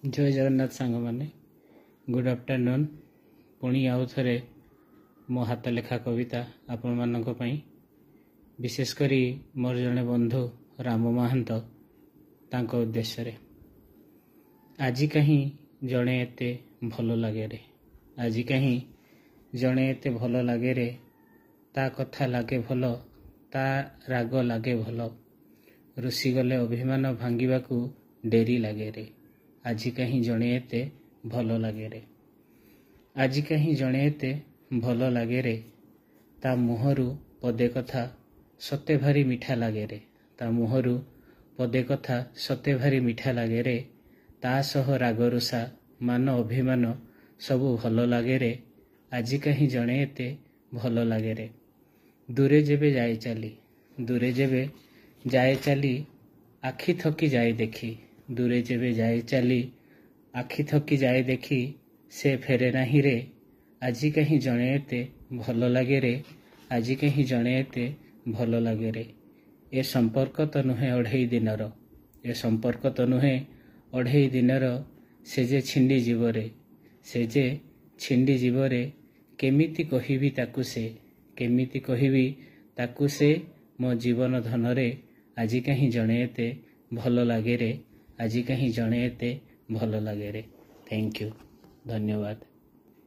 जय जगन्नाथ सांग मैंने गुड आफ्टरनून पुणी आउ थे मो हाथ लेखा कविता आपण मानक पई विशेषकर मोर जड़े बंधु राम महांत तांको उद्देश्य रे आज कहीं जड़े एते भल लगे रे आज कहीं जड़े एते भल लगे रे ता कथा लगे भल ता राग लगे भल रुषि गले अभिमान भांगिबाकू डेरी लगे रे आज कहीं जड़े एते भल लगे रे आज कहीं जड़े एते भल लगे रे ता मुहरु पदे कथा सते भारी मीठा लगे रे ता मुहरु पदे कथा सते भारी मीठा लगे रे ता सह राग रुषा मान अभिमान सबू भल लगे रे आज कहीं जड़े एते भल लगे रे दूरे जेबे जाए चली दूरे जेबे जाए चली आखि थकी जाए देखी दूरे जेबे जाए चली आखि थकी जाए देखी से फेरे नहीं रे आज कहीं जड़े एते भल लगे रे आज कहीं जड़े एते भल लगे रे ए संपर्क तो नुहे अढ़ई दिनर ए संपर्क तो नुहे अढ़ई दिनर से जे छिंडी जीवरे से जे छिंडी जीवरे केमिति कहिबी ताकू से केमिति कहिबी ताकू से मो जीवन धनरे आज कहीं जड़े एते भल लगे रे आज कहीं जड़े एते भल लगे रे थैंक यू धन्यवाद।